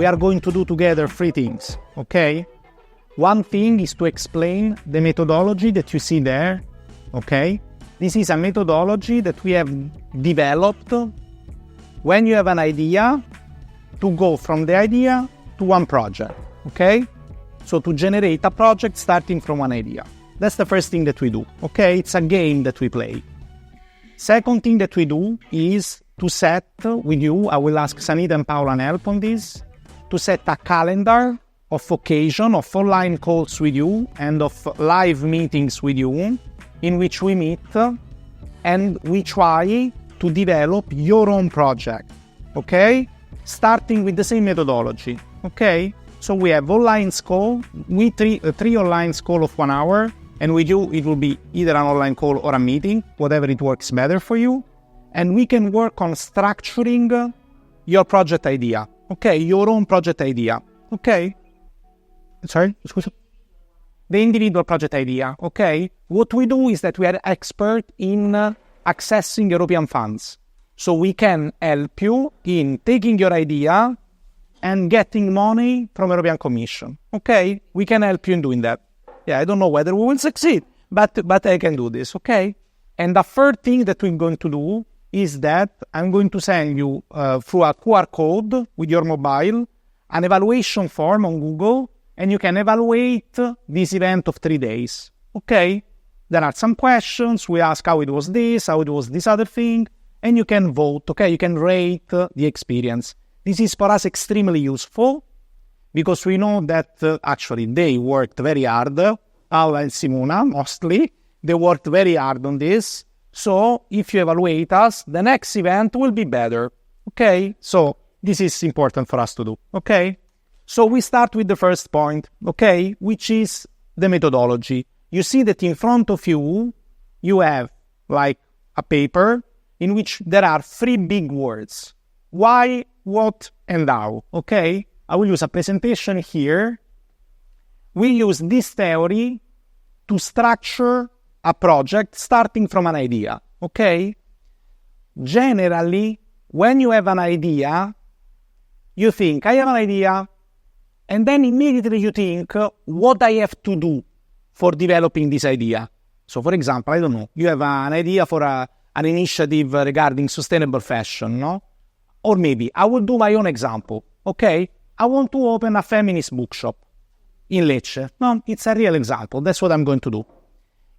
we are going to do together 3 things, okay? One thing is to explain the methodology that you see there, okay? This is a methodology that we have developed when you have an idea to go from the idea to one project, okay? So to generate a project starting from one idea. That's the first thing that we do, okay? It's a game that we play. Second thing that we do is to set with you, I will ask Sanita and Paula help on this, to set a calendar of occasion, of online calls with you and of live meetings with you in which we meet and we try to develop your own project, okay? Starting with the same methodology, okay? So we have online call, three online call of 1 hour, and with you it will be either an online call or a meeting, whatever it works better for you. And we can work on structuring your project idea, okay? Your own project idea, okay? Sorry? The individual project idea, okay? What we do is that we are expert in accessing European funds. So we can help you in taking your idea and getting money from European Commission, okay? We can help you in doing that. Yeah, I don't know whether we will succeed, but I can do this, okay? And the third thing that we're going to do is that I'm going to send you through a QR code with your mobile an evaluation form on Google, and you can evaluate this event of 3 days, okay? There are some questions. We ask how it was this other thing, and you can vote, okay? You can rate the experience. This is for us extremely useful because we know that actually they worked very hard, Paula and Simona mostly, they worked very hard on this. So if you evaluate us, the next event will be better, okay? So this is important for us to do, okay? So we start with the first point, okay, which is the methodology. You see that in front of you, you have like a paper in which there are 3 big words. Why, what, and how, okay? I will use a presentation here. We use this theory to structure a project starting from an idea, okay? Generally, when you have an idea, you think, I have an idea, and then immediately you think, what I have to do for developing this idea. So, for example, I don't know, you have an idea for an initiative regarding sustainable fashion, no? Or maybe, I will do my own example, okay? I want to open a feminist bookshop in Lecce. No, it's a real example. That's what I'm going to do.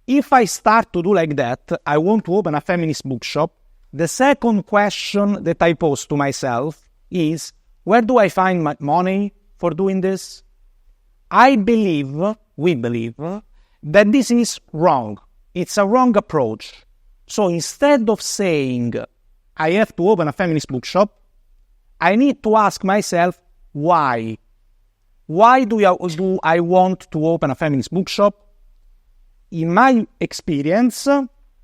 If I start to do like that, I want to open a feminist bookshop, the second question that I pose to myself is, where do I find my money for doing this? We believe, that this is wrong. It's a wrong approach. So instead of saying, I have to open a feminist bookshop, I need to ask myself, why? Why do I want to open a feminist bookshop? In my experience,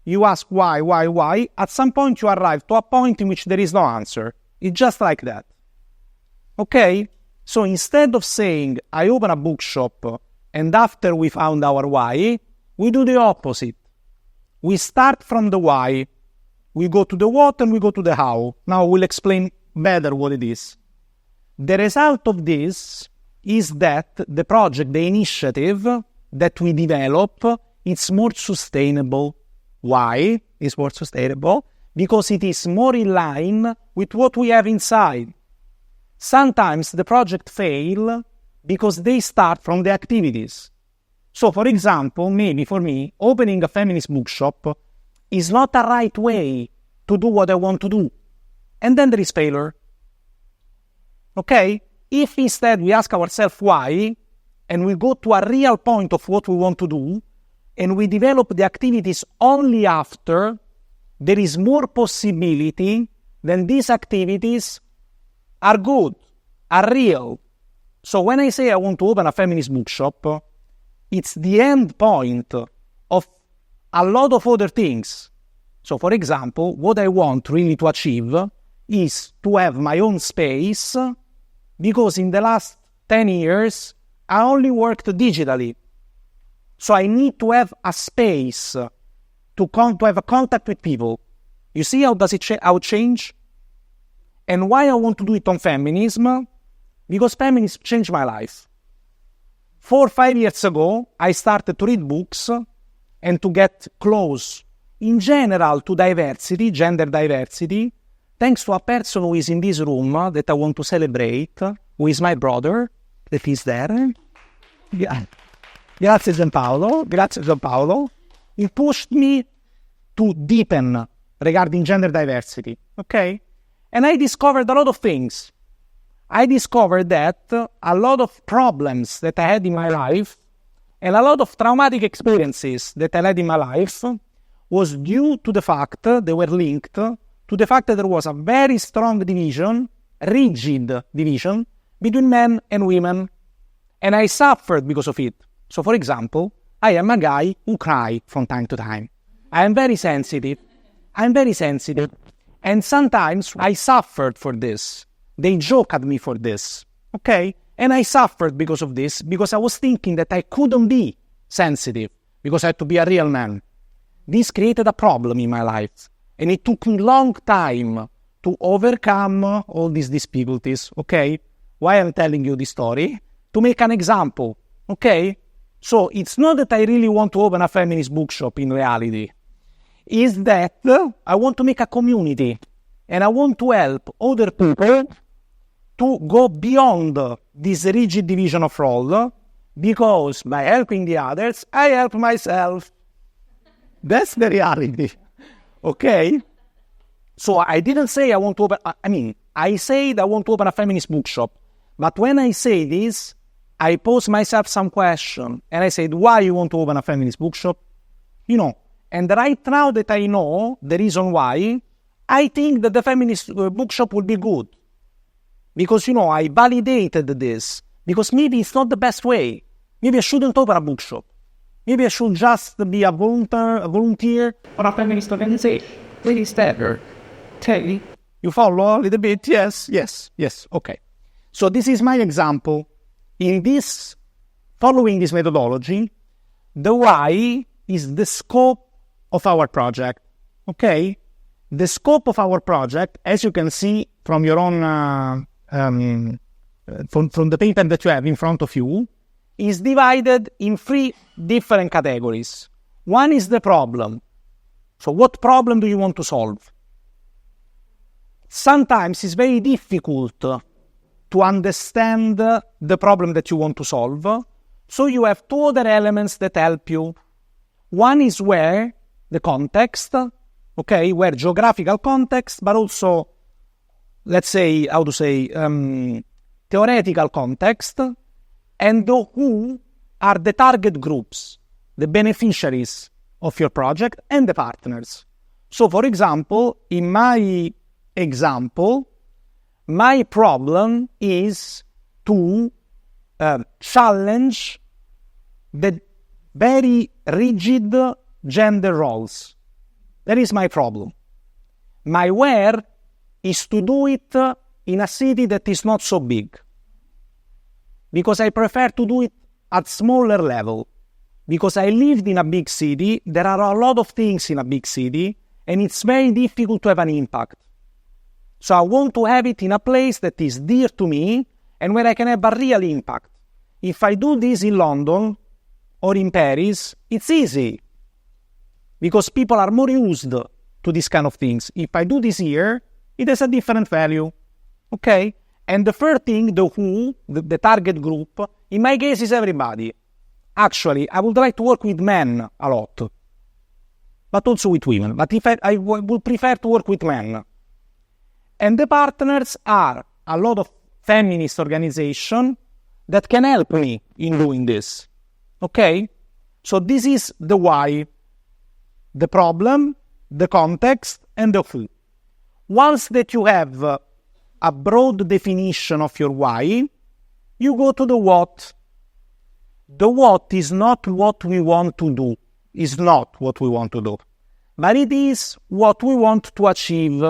you ask why. At some point you arrive to a point in which there is no answer. It's just like that. Okay? So instead of saying, I open a bookshop and after we found our why, we do the opposite. We start from the why, we go to the what and we go to the how. Now we'll explain better what it is. The result of this is that the project, the initiative that we develop, it's more sustainable. Why is more sustainable? Because it is more in line with what we have inside. Sometimes the project fail because they start from the activities. So, for example, maybe for me, opening a feminist bookshop is not a right way to do what I want to do. And then there is failure. Okay? If instead we ask ourselves why, and we go to a real point of what we want to do, and we develop the activities only after, there is more possibility that these activities are good, are real. So when I say I want to open a feminist bookshop, it's the end point of a lot of other things. So for example, what I want really to achieve is to have my own space, because in the last 10 years, I only worked digitally. So I need to have a space to have a contact with people. You see how does it how it change? And why I want to do it on feminism? Because feminism changed my life. 4 or 5 years ago, I started to read books and to get close, in general, to diversity, gender diversity, thanks to a person who is in this room that I want to celebrate, who is my brother, that is there. Yeah. Grazie Gianpaolo. He pushed me to deepen regarding gender diversity, okay? And I discovered a lot of things. I discovered that a lot of problems that I had in my life and a lot of traumatic experiences that I had in my life was due to the fact, they were linked, to the fact that there was a very strong division, rigid division, between men and women. And I suffered because of it. So, for example, I am a guy who cries from time to time. I am very sensitive. And sometimes I suffered for this. They joke at me for this. Okay? And I suffered because of this, because I was thinking that I couldn't be sensitive, because I had to be a real man. This created a problem in my life. And it took me a long time to overcome all these difficulties. Okay? Why I'm telling you this story? To make an example. Okay? So it's not that I really want to open a feminist bookshop in reality. It's that I want to make a community. And I want to help other people to go beyond this rigid division of role, because by helping the others, I help myself. That's the reality. Okay? So I didn't say I want to open, I said I want to open a feminist bookshop. But when I say this, I pose myself some question. And I said, why you want to open a feminist bookshop? And right now that I know the reason why, I think that the feminist bookshop will be good. Because, I validated this. Because maybe it's not the best way. Maybe I shouldn't open a bookshop. Maybe I should just be a volunteer for a feminist organization. Really better. Okay. You follow a little bit? Yes. Okay. So this is my example. In this, following this methodology, the why is the scope of our project. Okay? The scope of our project, as you can see from your own, from the paper that you have in front of you, is divided in 3 different categories. One is the problem. So what problem do you want to solve? Sometimes it's very difficult to understand the problem that you want to solve. So you have 2 other elements that help you. One is where the context, okay, where geographical context, but also, let's say, theoretical context, and the who are the target groups, the beneficiaries of your project, and the partners. So, for example, in my example, my problem is to challenge the very rigid gender roles. That is my problem. My where is to do it in a city that is not so big. Because I prefer to do it at smaller level. Because I lived in a big city, there are a lot of things in a big city, and it's very difficult to have an impact. So I want to have it in a place that is dear to me and where I can have a real impact. If I do this in London or in Paris, it's easy. Because people are more used to this kind of things. If I do this here, it has a different value. Okay? And the third thing, the who, the target group, in my case is everybody. Actually, I would like to work with men a lot. But also with women. But if I would prefer to work with men. And the partners are a lot of feminist organizations that can help me in doing this. Okay? So this is the why, the problem, the context, and the who. Once that you have a broad definition of your why, you go to the what. The what is not what we want to do. Is not what we want to do. But it is what we want to achieve.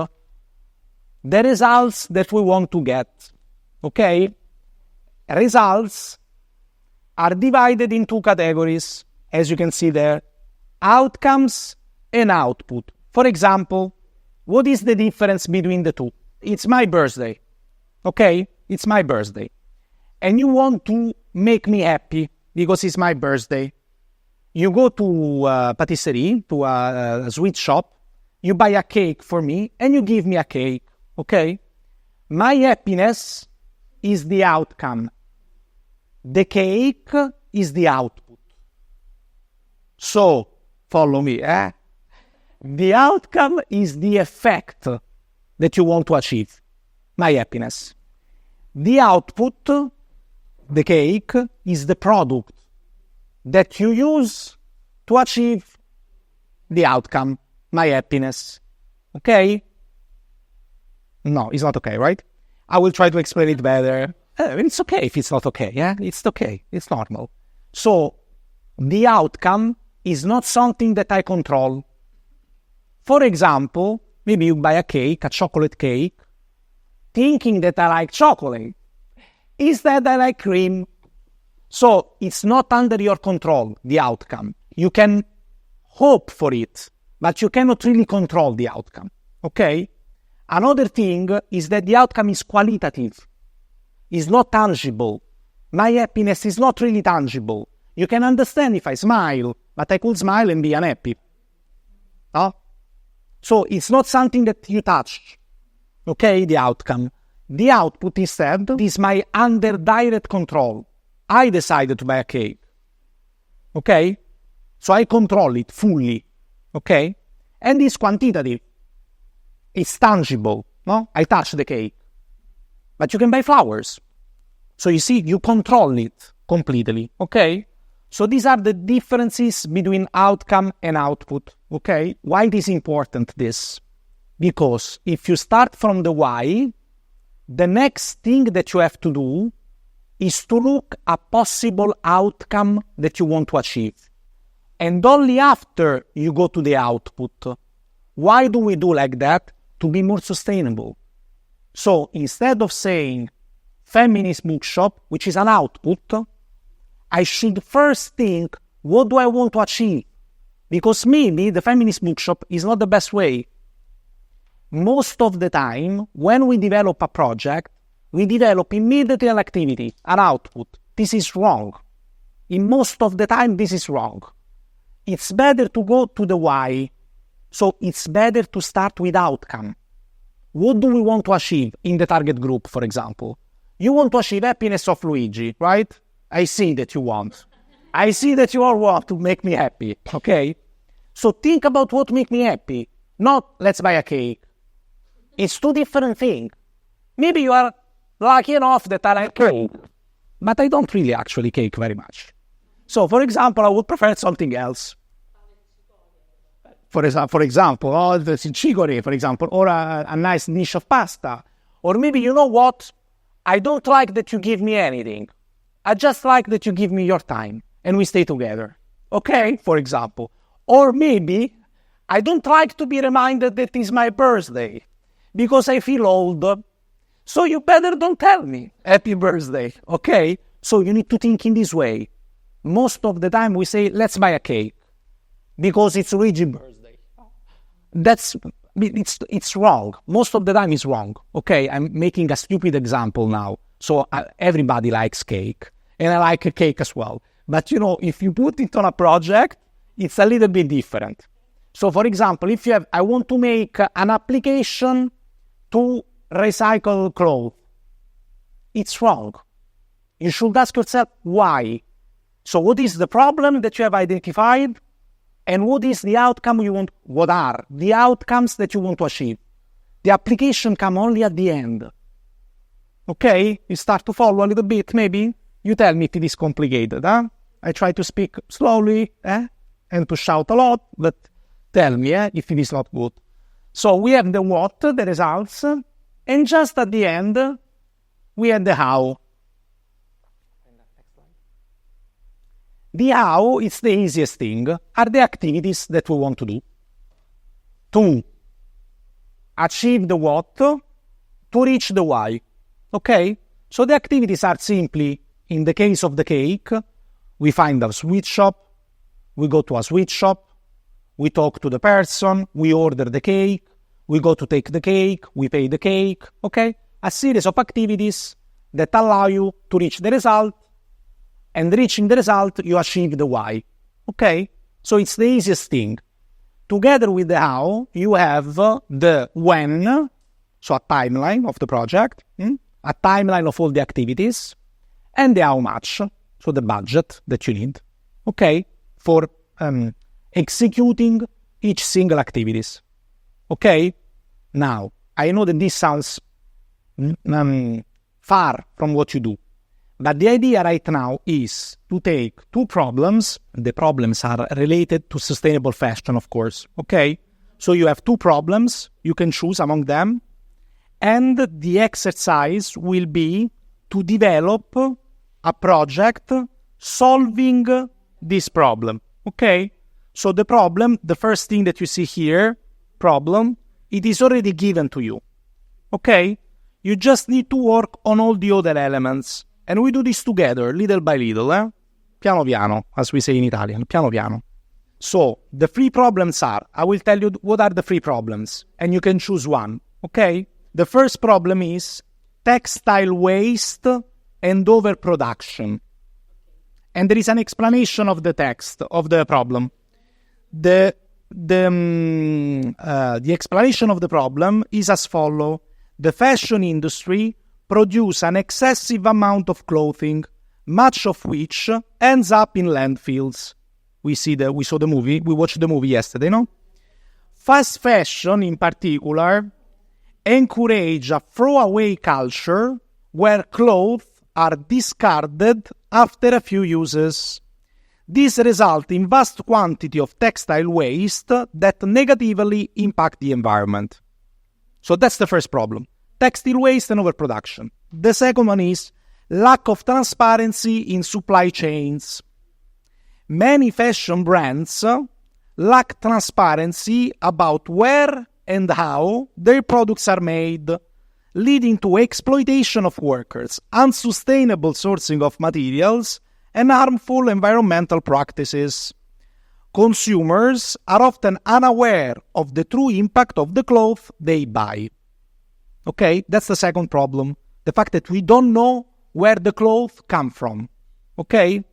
The results that we want to get. Okay? Results are divided in 2 categories, as you can see there. Outcomes and output. For example, what is the difference between the two? It's my birthday. Okay? It's my birthday. and you want to make me happy because it's my birthday. You go to a patisserie, to a sweet shop, you buy a cake for me, and you give me a cake, okay? My happiness is the outcome. The cake is the output. So, follow me, eh? The outcome is the effect that you want to achieve. My happiness. The output, the cake, is the product that you use to achieve the outcome, my happiness. Okay? No, it's not okay, right? I will try to explain it better. It's okay if it's not okay, yeah? It's okay. It's normal. So, the outcome is not something that I control. For example, maybe you buy a cake, a chocolate cake, thinking that I like chocolate. Instead, I like cream. So, it's not under your control, the outcome. You can hope for it, but you cannot really control the outcome. Okay? Another thing is that the outcome is qualitative. It's not tangible. My happiness is not really tangible. You can understand if I smile, but I could smile and be unhappy. No? So it's not something that you touch. Okay, the outcome. The output instead is my under direct control. I decided to buy a cake. Okay? So I control it fully. Okay? And it's quantitative. It's tangible. No? I touch the cake. But you can buy flowers. So you see, you control it completely. Okay? So these are the differences between outcome and output. Okay? Why it is important this? Because if you start from the why, the next thing that you have to do is to look at possible outcome that you want to achieve. And only after you go to the output. Why do we do like that? To be more sustainable. So instead of saying feminist bookshop, which is an output, I should first think, what do I want to achieve? Because maybe the feminist bookshop is not the best way. Most of the time, when we develop a project, we develop immediately an activity, an output. This is wrong. In most of the time, this is wrong. It's better to go to the why. So it's better to start with outcome. What do we want to achieve in the target group, for example? You want to achieve happiness of Luigi, right? I see that you want. I see that you all want to make me happy, okay? So think about what makes me happy. Not, let's buy a cake. It's two different things. Maybe you are lucky enough that I like cake, but I don't really actually cake very much. So, for example, I would prefer something else. For example, or the chicorée, for example, or a nice dish of pasta. Or maybe, you know what? I don't like that you give me anything. I just like that you give me your time and we stay together. Okay? For example. Or maybe I don't like to be reminded that it's my birthday because I feel old. So you better don't tell me happy birthday. Okay? So you need to think in this way. Most of the time we say, let's buy a cake because it's Luigi's birthday. It's wrong. Most of the time it's wrong. Okay, I'm making a stupid example now. So everybody likes cake, and I like a cake as well. But you know, if you put it on a project, it's a little bit different. So for example, if you have, I want to make an application to recycle clothes, it's wrong. You should ask yourself why. So what is the problem that you have identified? And what is the outcome you want? What are the outcomes that you want to achieve? The application come only at the end. Okay? You start to follow a little bit, maybe? You tell me if it is complicated, huh? I try to speak slowly, and to shout a lot, but tell me, if it is not good. So we have the what, the results, and just at the end, we have the how. The how, it's the easiest thing, are the activities that we want to do. To achieve the what, to reach the why. Okay? So the activities are simply, in the case of the cake, we find a sweet shop, we go to a sweet shop, we talk to the person, we order the cake, we go to take the cake, we pay the cake, okay? A series of activities that allow you to reach the result, and reaching the result, you achieve the why. Okay? So it's the easiest thing. Together with the how, you have the when, so a timeline of the project, a timeline of all the activities, and the how much, so the budget that you need, okay, for executing each single activities. Okay? Now, I know that this sounds far from what you do, but the idea right now is to take two problems. The problems are related to sustainable fashion, of course, okay? So you have two problems, you can choose among them, and the exercise will be to develop a project solving this problem, okay? So the problem, the first thing that you see here, problem, it is already given to you, okay? You just need to work on all the other elements. And we do this together, little by little, piano piano, as we say in Italian, piano piano. So, the three problems are, I will tell you what are the three problems, and you can choose one, okay? The first problem is textile waste and overproduction. And there is an explanation of the text, of the problem. The explanation of the problem is as follows. The fashion industry produce an excessive amount of clothing, much of which ends up in landfills. We saw the movie, we watched the movie yesterday, no? Fast fashion, in particular, encourage a throwaway culture where clothes are discarded after a few uses. This results in vast quantity of textile waste that negatively impact the environment. So that's the first problem. Textile waste and overproduction. The second one is lack of transparency in supply chains. Many fashion brands lack transparency about where and how their products are made, leading to exploitation of workers, unsustainable sourcing of materials, and harmful environmental practices. Consumers are often unaware of the true impact of the clothes they buy. Okay, that's the second problem. The fact that we don't know where the clothes come from. Okay?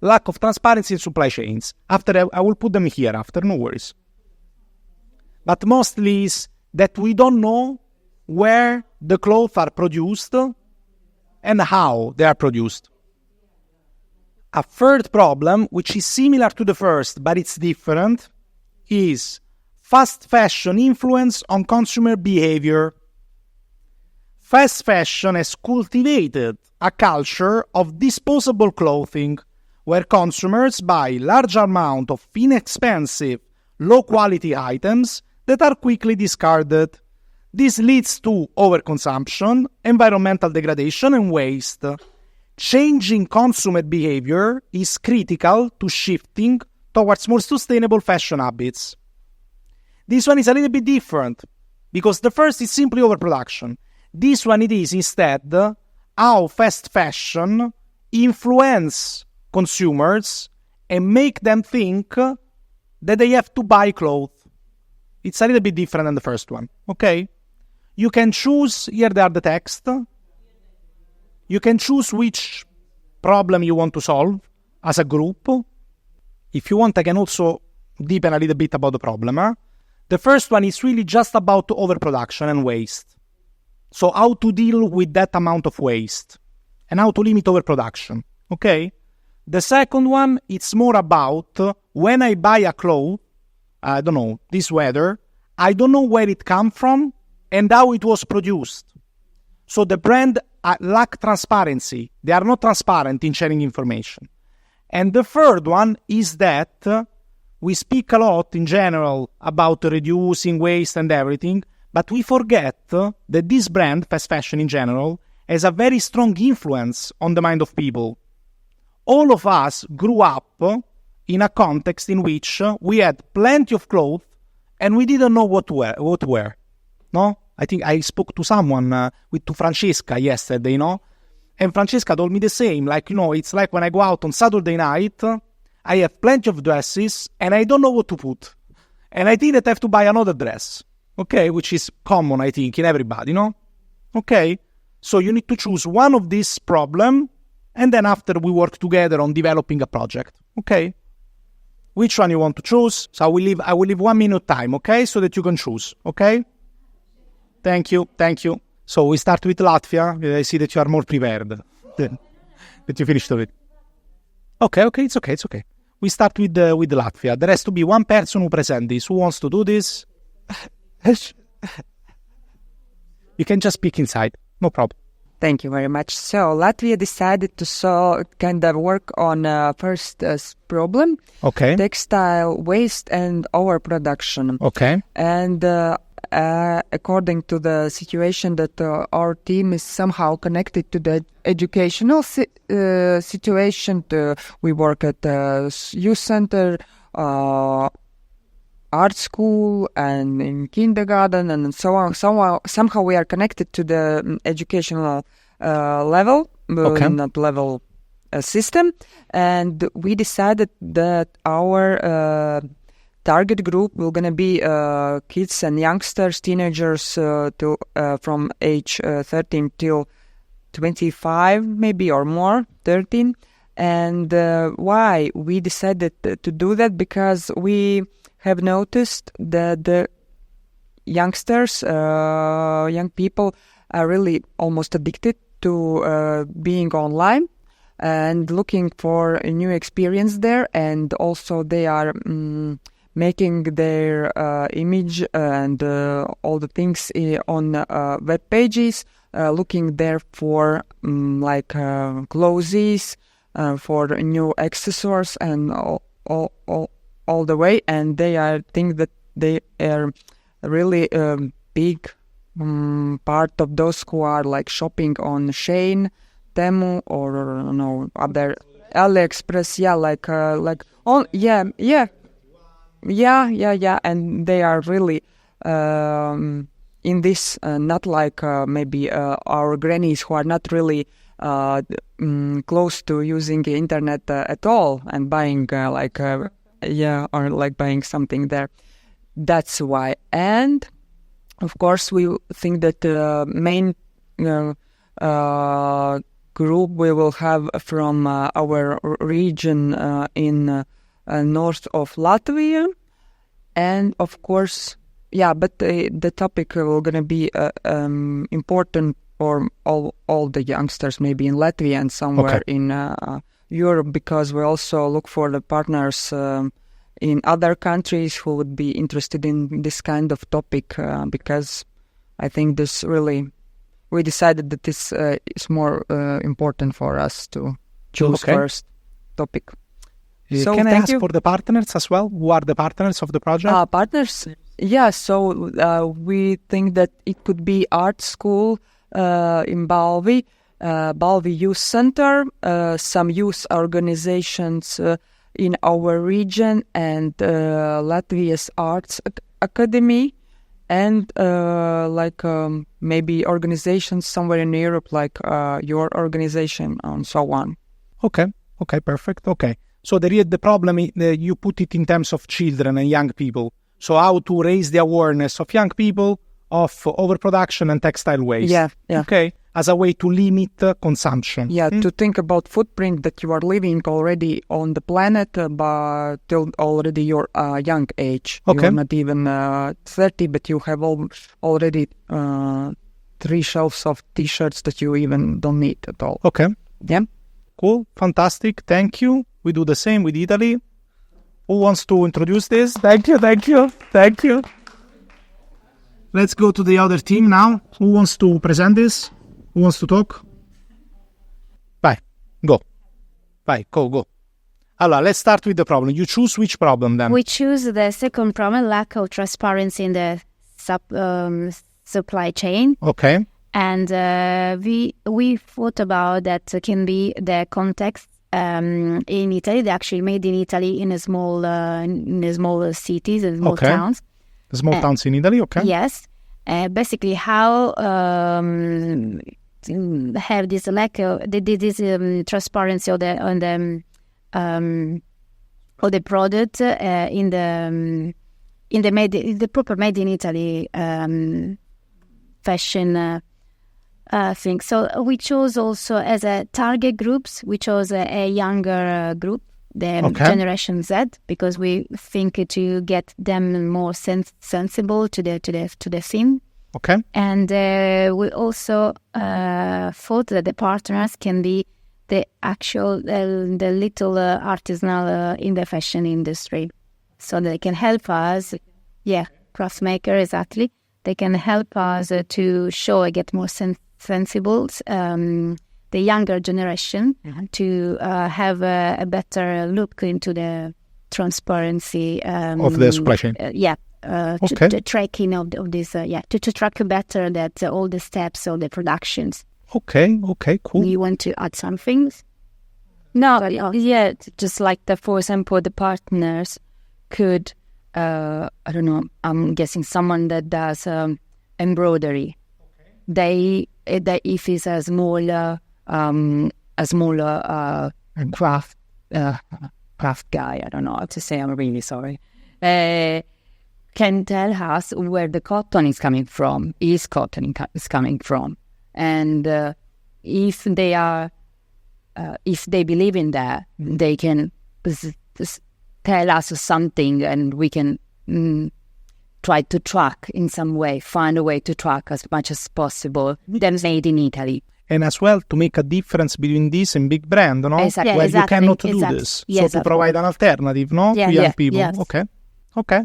Lack of transparency in supply chains. After I will put them here after, no worries. But mostly is that we don't know where the clothes are produced and how they are produced. A third problem, which is similar to the first, but it's different, is fast fashion influence on consumer behavior. Fast fashion has cultivated a culture of disposable clothing, where consumers buy large amounts of inexpensive, low-quality items that are quickly discarded. This leads to overconsumption, environmental degradation, and waste. Changing consumer behavior is critical to shifting towards more sustainable fashion habits. This one is a little bit different, because the first is simply overproduction. This one it is instead how fast fashion influence consumers and make them think that they have to buy clothes. It's a little bit different than the first one, okay? You can choose, here they are the text, you can choose which problem you want to solve as a group. If you want, I can also deepen a little bit about the problem. The first one is really just about overproduction and waste. So how to deal with that amount of waste and how to limit overproduction, okay? The second one, it's more about when I buy a cloth, I don't know, this sweater, I don't know where it come from and how it was produced. So the brand lack transparency. They are not transparent in sharing information. And the third one is that we speak a lot in general about reducing waste and everything, but we forget that this brand, fast fashion in general, has a very strong influence on the mind of people. All of us grew up in a context in which we had plenty of clothes and we didn't know what to wear. No? I think I spoke to someone, to Francesca yesterday, no? And Francesca told me the same. Like, it's like when I go out on Saturday night, I have plenty of dresses and I don't know what to put. And I think that I have to buy another dress. Okay? Which is common, I think, in everybody, no? Okay? So you need to choose one of these problem, and then after we work together on developing a project. Okay? Which one you want to choose? So I will leave 1 minute time, okay? So that you can choose, okay? Thank you. So we start with Latvia. I see that you are more prepared that you finished with. Okay, it's okay. We start with Latvia. There has to be one person who presents this. Who wants to do this? You can just speak inside. No problem. Thank you very much. So Latvia decided to work on first problem. Okay. Textile waste and overproduction. Okay. And according to the situation that our team is somehow connected to the educational situation. We work at the youth center, art school, and in kindergarten, and so on. Somehow we are connected to the educational level, not level system, and we decided that our target group will gonna be kids and youngsters, teenagers from age 13 till 25, maybe, or more, 13. And why we decided to do that? Because we have noticed that the youngsters, young people, are really almost addicted to being online and looking for a new experience there. And also they are making their image and all the things on web pages, looking there for clothes, for new accessories and all the way. And they think that they are really big part of those who are like shopping on Shein, Temu, or other AliExpress. And they are really in this, not like maybe our grannies who are not really close to using the internet at all and buying buying something there. That's why. And of course, we think that the main group we will have from our region in north of Latvia. And of course, but the topic will going to be important for all the youngsters, maybe in Latvia and somewhere in Europe, because we also look for the partners in other countries who would be interested in this kind of topic, because I think this really, we decided that this is more important for us to choose first topic. Can I ask for the partners as well? Who are the partners of the project? Partners? Yeah, so we think that it could be art school in Balvi, Balvi Youth Center, some youth organizations in our region, and Latvia's Arts Academy, and maybe organizations somewhere in Europe, like your organization, and so on. Okay, perfect. Okay. So the problem is you put it in terms of children and young people. So how to raise the awareness of young people of overproduction and textile waste. Yeah. Okay, as a way to limit consumption. Yeah, to think about footprint that you are living already on the planet, but till already your young age. Okay. You're not even 30, but you have already 3 shelves of T-shirts that you even don't need at all. Okay. Yeah. Cool. Fantastic. Thank you. We do the same with Italy. Who wants to introduce this? Thank you. Let's go to the other team now. Who wants to present this? Who wants to talk? Go. Allora, let's start with the problem. You choose which problem then? We choose the second problem, lack of transparency in the supply chain. Okay. And we thought about that can be the context in Italy. They actually made in Italy in small cities and small towns. The small towns in Italy, okay. Yes. Basically, how have this lack of this transparency of the product in the proper made in Italy fashion thing. So we chose also as a target groups, we chose a younger group, the Generation Z, because we think to get them more sensible to the theme. Okay. And we also thought that the partners can be the actual, the little artisanal in the fashion industry. So they can help us, craft maker, exactly. They can help us to show and get more sensible the younger generation to have a better look into the transparency of the supply chain. To tracking of this, to track better that all the steps of the productions. Okay, cool. You want to add some things? No, just like for example, the partners could, I don't know, I'm guessing someone that does embroidery. They if it's a smaller craft guy, I don't know how to say, I'm really sorry, can tell us where the cotton is coming from, is coming from. And if they believe in that, they can tell us something, and we can try to track in some way, find a way to track as much as possible them made in Italy. And as well to make a difference between this and big brand, no? Exactly. Where you cannot do this. Yes, so to provide an alternative, no? To young people. Yes. Okay.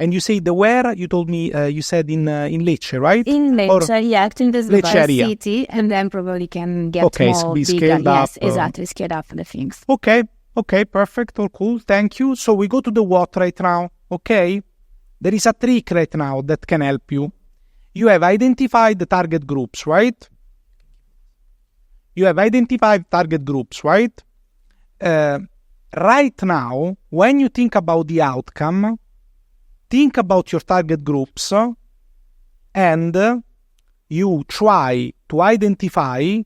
And you say the where, you told me, you said in Lecce, right? In Lecce, I think this is the city, and then probably can get more be bigger. Scaled up. Yes, exactly, scaled up the things. Okay, perfect, all cool, thank you. So we go to the what right now, okay? There is a trick right now that can help you. You have identified the target groups, right? Right now, when you think about the outcome, think about your target groups and you try to identify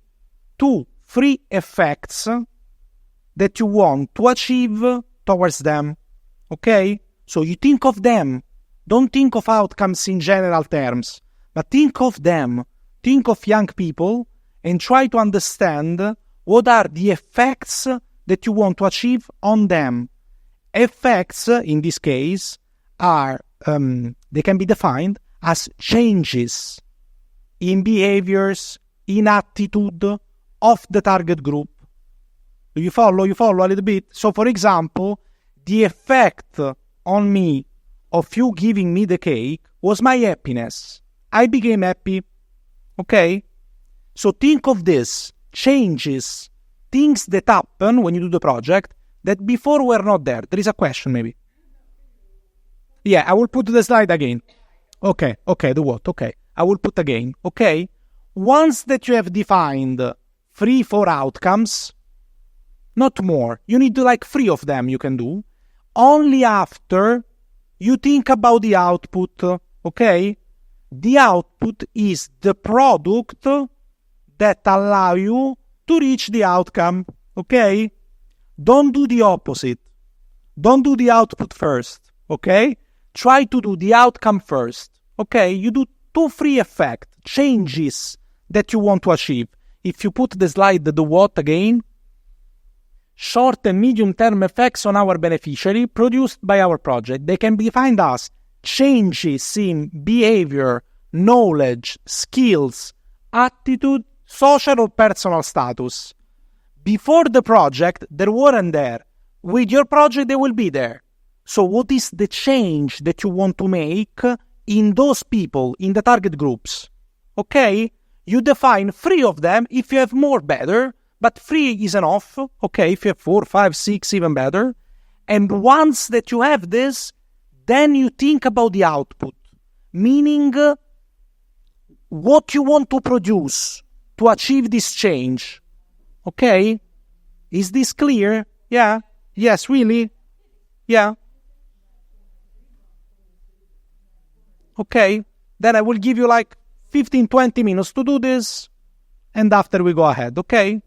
2-3 effects that you want to achieve towards them, okay? So you think of them. Don't think of outcomes in general terms, but think of them. Think of young people and try to understand what are the effects that you want to achieve on them. Effects, in this case, are they can be defined as changes in behaviors, in attitude of the target group. Do you follow? You follow a little bit? So, for example, the effect on me of you giving me the cake was my happiness. I became happy. Okay? So think of this. Changes. Things that happen when you do the project that before were not there. There is a question maybe. Yeah, I will put the slide again. Okay, the what? Okay. I will put again. Okay? Once that you have defined 3-4 outcomes, not more. You need to 3 of them you can do. Only after you think about the output, okay? The output is the product that allow you to reach the outcome, okay? Don't do the opposite. Don't do the output first, okay? Try to do the outcome first, okay? You do 2-3 effect, changes that you want to achieve. If you put the slide, the what again? Short and medium-term effects on our beneficiary produced by our project. They can be defined as changes in behavior, knowledge, skills, attitude, social or personal status. Before the project, they weren't there. With your project, they will be there. So what is the change that you want to make in those people, in the target groups? Okay? You define 3 of them. If you have more, better. But 3 is enough, okay? If you have 4, 5, 6, even better. And once that you have this, then you think about the output. Meaning, what you want to produce to achieve this change. Okay? Is this clear? Yeah? Yes, really? Yeah? Okay? Then I will give you 15-20 minutes to do this. And after we go ahead, okay?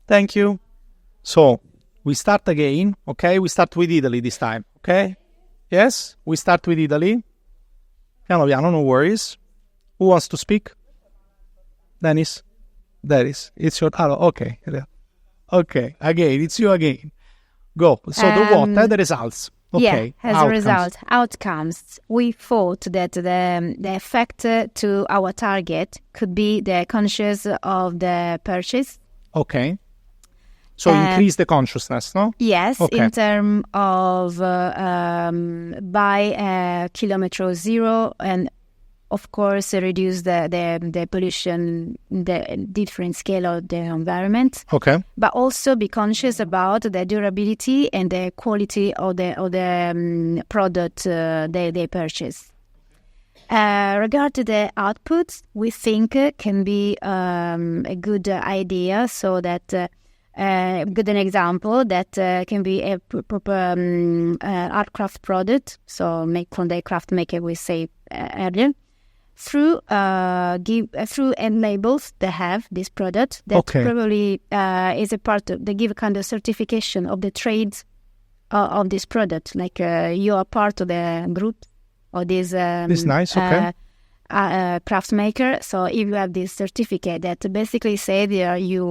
Thank you. So, we start again, okay? We start with Italy this time, okay? Yes? We start with Italy. Piano piano, no worries. Who wants to speak? Dennis? Dennis, it's your... okay. Okay, again, it's you again. Go. So the results. Okay. Yeah, as a result, outcomes. We thought that the effect to our target could be the conscious of the purchase. Okay. So increase the consciousness, no? Yes, okay. In terms of by kilometer zero, and of course reduce the pollution, the different scale of the environment. Okay. But also be conscious about the durability and the quality of the product they purchase. Regarding the outputs, we think can be a good idea, so that good an example that can be a proper art craft product. So make from the craft maker, we say earlier. Through end labels they have this product that probably is a part of, they give a kind of certification of the trades of this product, like you are part of the group or this nice craft maker. So if you have this certificate that basically say that you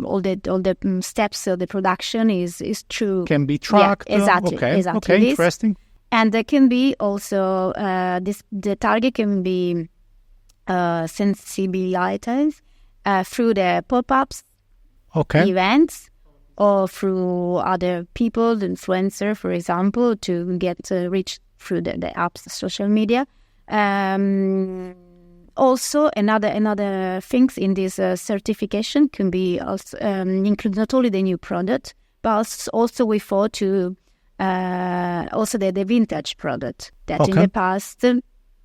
all the steps of the production is true, can be tracked. Yeah, exactly. Okay, interesting. And there can be also the target can be sensibilized through the pop-ups, events, or through other people, the influencer, for example, to get reach through the apps, social media. Also, another things in this certification can be also include not only the new product, but also we thought to also the vintage product that in the past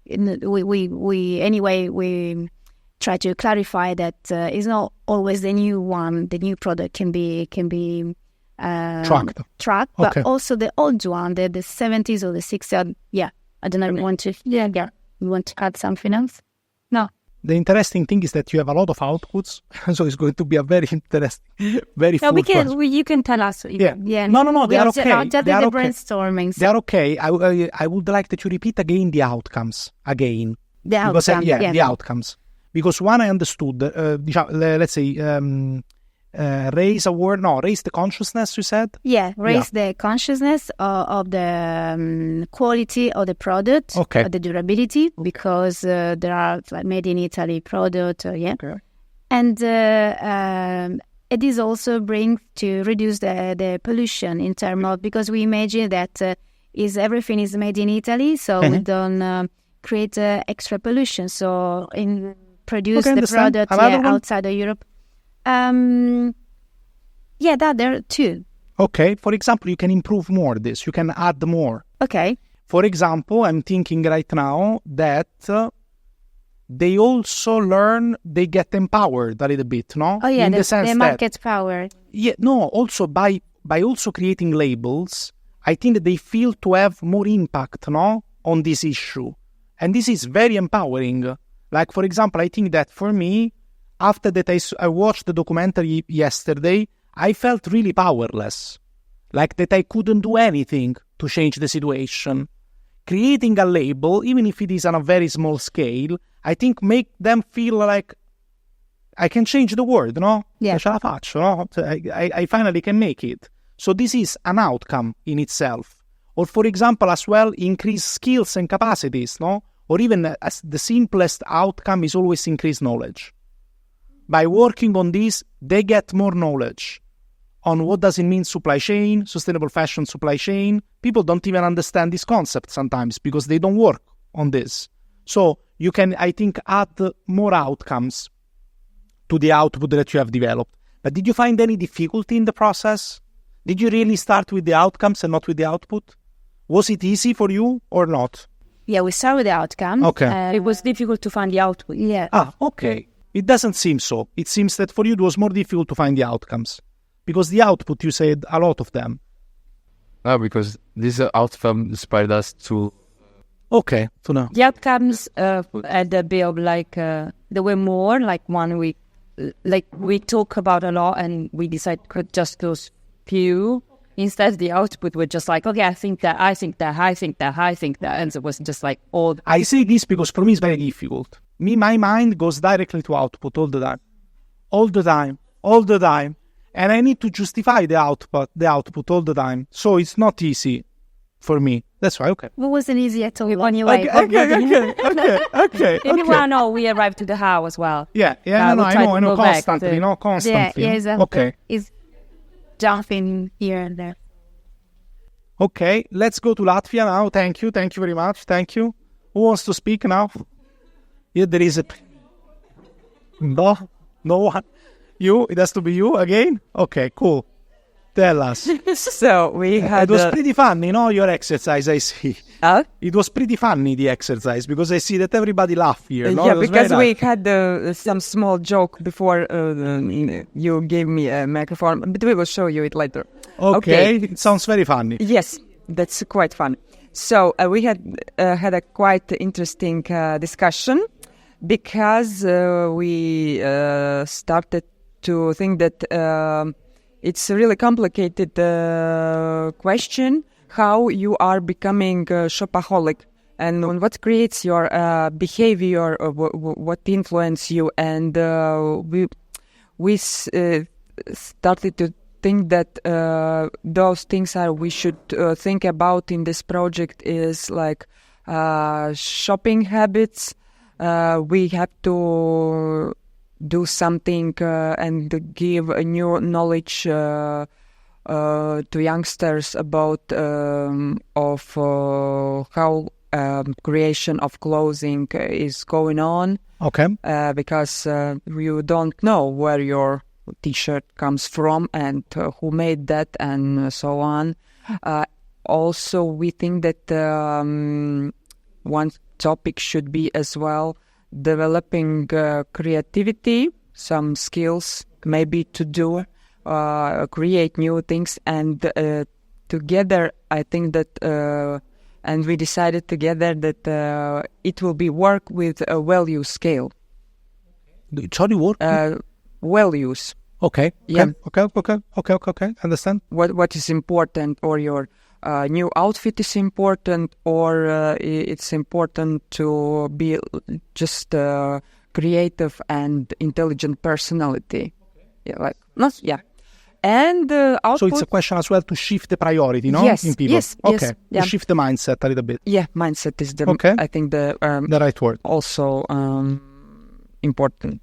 we try to clarify that it's not always the new one. The new product can be tracked, but also the old one, the 70s or the 60s. Yeah, I don't know. You want to add something else? No. The interesting thing is that you have a lot of outputs, so it's going to be a very interesting, very full process. You can tell us. Yeah. No, they are okay. They are brainstorming. So. They are okay. I would like that you repeat again the outcomes. The outcomes. Because one, I understood, let's say, raise the consciousness, you said? Yeah, the consciousness of the quality of the product, of the durability, because there are like made in Italy product, and it is also bring to reduce the pollution in terms of, because we imagine that everything is made in Italy, so we don't create extra pollution. So produce the product outside of Europe. That there are two. Okay, for example, you can improve more this. You can add more. Okay. For example, I'm thinking right now that they also learn, they get empowered a little bit, no? Oh, yeah, the market power. Yeah, no, also by also creating labels, I think that they feel to have more impact, no, on this issue. And this is very empowering. Like, for example, I think that for me, after that I watched the documentary yesterday, I felt really powerless. Like that I couldn't do anything to change the situation. Creating a label, even if it is on a very small scale, I think make them feel like I can change the world, no? Yeah. Ce la faccio, no? I finally can make it. So this is an outcome in itself. Or for example, as well, increase skills and capacities, no? Or even as the simplest outcome is always increase knowledge. By working on this, they get more knowledge on what does it mean supply chain, sustainable fashion supply chain. People don't even understand this concept sometimes because they don't work on this. So you can, I think, add more outcomes to the output that you have developed. But did you find any difficulty in the process? Did you really start with the outcomes and not with the output? Was it easy for you or not? Yeah, we start with the outcome. Okay. It was difficult to find the output. Yeah. Okay. It doesn't seem so. It seems that for you it was more difficult to find the outcomes. Because the output, you said a lot of them. No, because this outcome inspired us to... Okay, to know. The outcomes at the bit of like, there were more, like one we talk about a lot and we decided just those few. instead the output was just like, okay, I think that, and it was just like all. I say this because for me it's very difficult. My mind goes directly to output all the time, and I need to justify the output all the time. So it's not easy for me. That's why. Okay. It wasn't easy at all. Okay. Anyone know we arrived to the house as well? Yeah. I know. Constantly. Yeah, exactly. Okay. It's jumping here and there. Okay, let's go to Latvia now. Thank you very much. Thank you. Who wants to speak now? Yeah, there is a... No one. You? It has to be you again? Okay, cool. Tell us. So we had... It was pretty funny, your exercise, I see. Huh? It was pretty funny, the exercise, because I see that everybody laugh here. Yeah, because we had some small joke before you gave me a microphone, but we will show you it later. Okay. It sounds very funny. Yes, that's quite fun. So we had a quite interesting discussion because we started to think that it's a really complicated question how you are becoming a shopaholic and what creates your behavior, or what influence you. And we started to think that those things we should think about in this project is like shopping habits. We have to do something and give a new knowledge to youngsters about how creation of clothing is going on. Okay. Because you don't know where your T-shirt comes from and who made that and so on. Also, we think that one topic should be as well developing creativity, some skills maybe to do, create new things. And together, I think that, and we decided together that it will be work with a value scale. Sorry, what? Values. Okay. Yeah. Okay. Understand. What is important, or your new outfit is important, or it's important to be just creative and intelligent personality. Yeah. And output. So it's a question as well to shift the priority, no? Yes. In people. Yes. Okay. Yeah. To shift the mindset a little bit. Yeah, mindset is the. Okay. I think the right word. Also important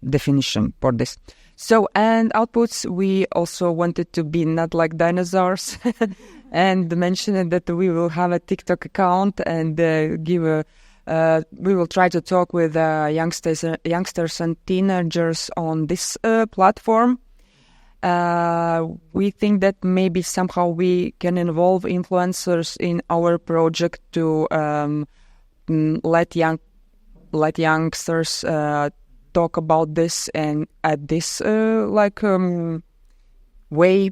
definition for this. So, and outputs, we also wanted to be not like dinosaurs and mentioned that we will have a TikTok account and we will try to talk with youngsters and teenagers on this platform. We think that maybe somehow we can involve influencers in our project to let youngsters talk about this and at this way,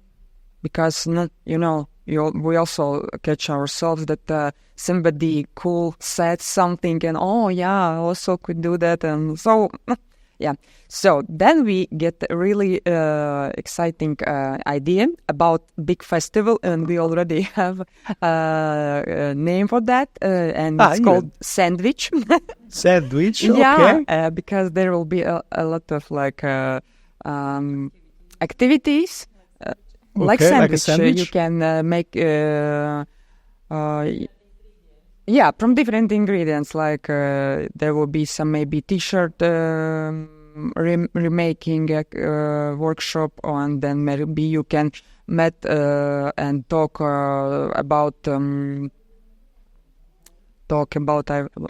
because we also catch ourselves that somebody cool said something and I also could do that, and so yeah. So then we get a really exciting idea about big festival, and we already have a name for that, and it's called Sandwich. Sandwich, okay. Yeah, because there will be a lot of activities like sandwich. You can make from different ingredients. Like there will be some maybe T-shirt remaking workshop, and then maybe you can meet and talk about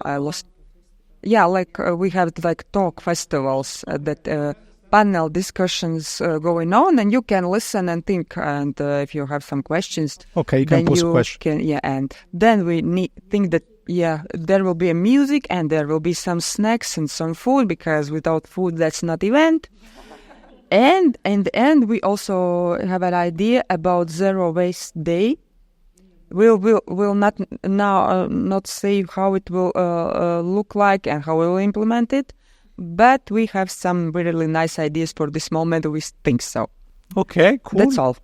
I lost. Yeah, we have talk festivals that panel discussions going on, and you can listen and think. And if you have some questions, okay, you can pose questions. And then we think that there will be a music and there will be some snacks and some food, because without food that's not event. And in the end, we also have an idea about Zero Waste Day. We'll not say how it will look like and how we will implement it, but we have some really nice ideas for this moment. We think so. Okay, cool. That's all.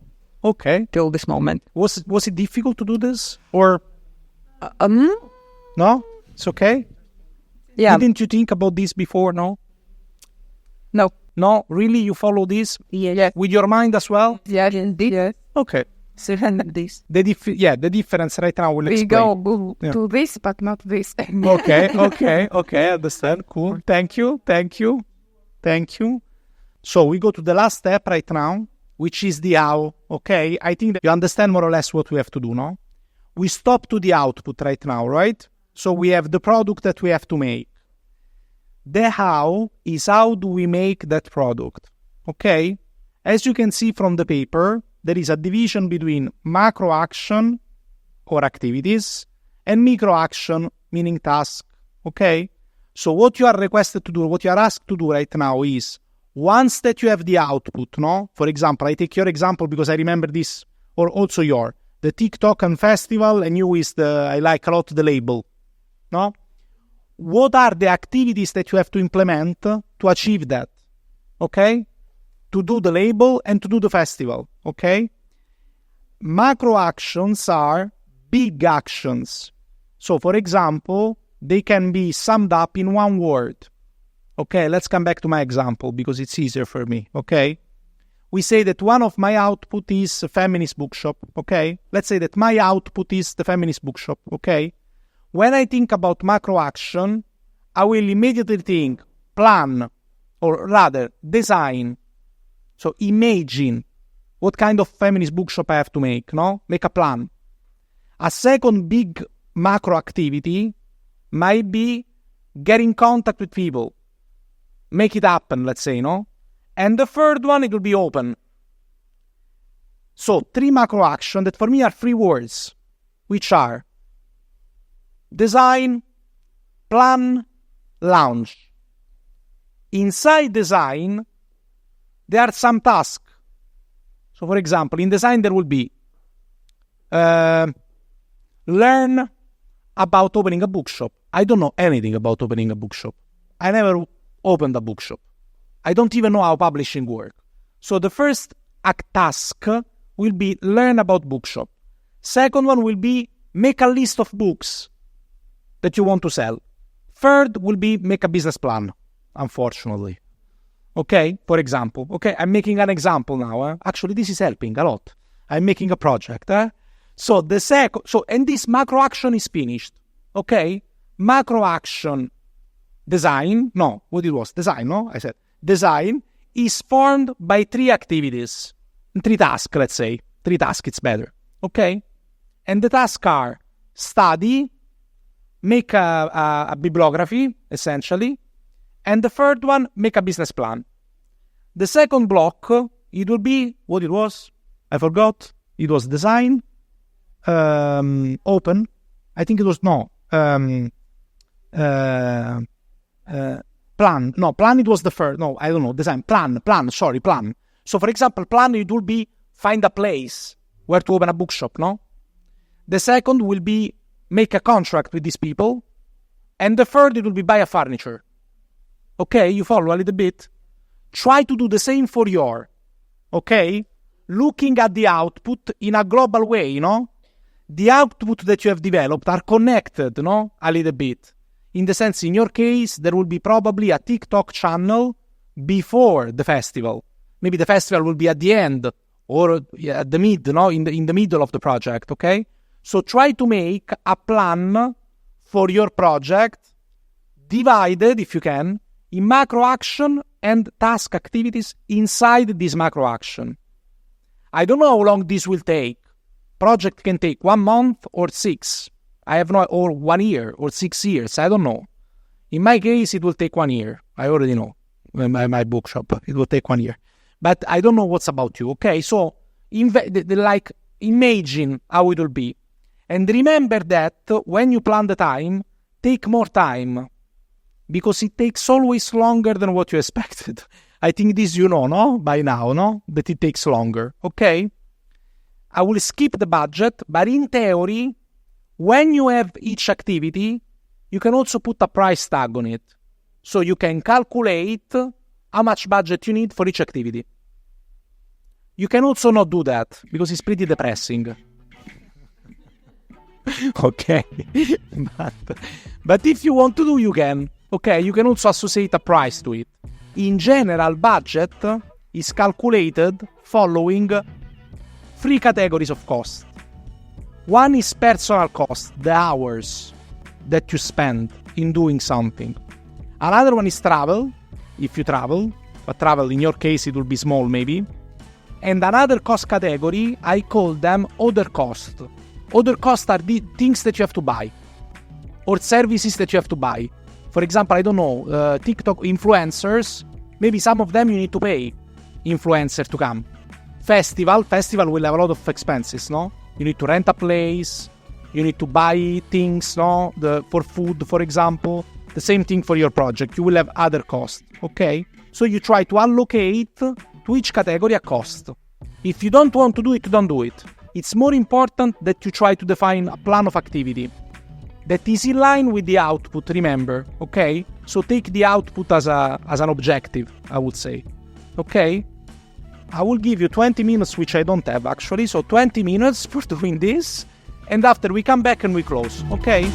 Okay. till this moment. Was it difficult to do this? Or Um, no? It's okay? yeah, Didn't you think about this before, no? no. No? Really? You follow this? Yeah, With your mind as well? yeah, indeed. Yeah. Okay. This. The difference right now will We explain. go Yeah. to this, but not this. Okay, I understand. Cool. Thank you. So we go to the last step right now, which is the how. Okay, I think that you understand more or less what we have to do, no? We stop to the output right now, right? So we have the product that we have to make. The how is how do we make that product, okay? As you can see from the paper, there is a division between macro action or activities and micro action, meaning task, okay? So what you are requested to do, what you are asked to do right now is, once that you have the output, no? For example, I take your example because I remember this, or also the TikTok and festival, and you is I like a lot the label, no? What are the activities that you have to implement to achieve that, okay? To do the label and to do the festival, okay? Macro actions are big actions. So, for example, they can be summed up in one word. Okay, let's come back to my example because it's easier for me, okay? We say that one of my output is a feminist bookshop, okay? Let's say that my output is the feminist bookshop, okay? When I think about macro action, I will immediately think plan, or rather design. So imagine what kind of feminist bookshop I have to make, no? Make a plan. A second big macro activity might be get in contact with people. Make it happen, let's say, no? And the third one, it will be open. So 3 macro actions that for me are 3 words, which are design, plan, launch. Inside design, there are some tasks. So, for example, in design, there will be learn about opening a bookshop. I don't know anything about opening a bookshop. I never opened a bookshop. I don't even know how publishing works. So the first task will be learn about bookshop. Second one will be make a list of books that you want to sell. Third will be make a business plan, unfortunately. Okay, for example. Okay, I'm making an example now. Actually, this is helping a lot. I'm making a project. So and this macro action is finished. Okay, macro action design. No, what it was? Design, no? I said design is formed by 3 activities. 3 tasks, let's say. 3 tasks, it's better. Okay? And the tasks are study, make a bibliography, essentially, and the third one, make a business plan. The second block, it will be, what it was? I forgot. It was design, open. I think it was, plan. No, plan, it was the third. No, I don't know. Design, plan. So, for example, plan, it will be find a place where to open a bookshop, no? The second will be make a contract with these people. And the third, it will be buy a furniture. Okay, you follow a little bit? Try to do the same for okay? Looking at the output in a global way, no? The output that you have developed are connected, no? A little bit. In the sense, in your case, there will be probably a TikTok channel before the festival. Maybe the festival will be at the end or at the mid, no? In the middle of the project, okay? So try to make a plan for your project, divided, if you can, in macro action and task activities inside this macro action. I don't know how long this will take. Project can take 1 month or 6. I have no, or 1 year or 6 years. I don't know. In my case, it will take 1 year. I already know. My bookshop, it will take 1 year. But I don't know what's about you. Okay, so imagine how it will be. And remember that when you plan the time, take more time. Because it takes always longer than what you expected. I think this you know, no? By now, no? That it takes longer. Okay? I will skip the budget, but in theory, when you have each activity, you can also put a price tag on it. So you can calculate how much budget you need for each activity. You can also not do that because it's pretty depressing. Okay, but if you want to do, you can. Okay, you can also associate a price to it. In general, budget is calculated following 3 categories of cost. One is personal cost, the hours that you spend in doing something. Another one is travel, if you travel, but travel in your case it will be small maybe. And another cost category, I call them other costs. Other costs are the things that you have to buy or services that you have to buy. For example, I don't know, TikTok influencers, maybe some of them you need to pay influencer to come. Festival will have a lot of expenses, no? You need to rent a place, you need to buy things, no? For food, for example. The same thing for your project. You will have other costs, okay? So you try to allocate to each category a cost. If you don't want to do it, don't do it. It's more important that you try to define a plan of activity that is in line with the output, remember, okay? So take the output as an objective, I would say, okay? I will give you 20 minutes, which I don't have actually, so 20 minutes for doing this, and after we come back and we close, okay?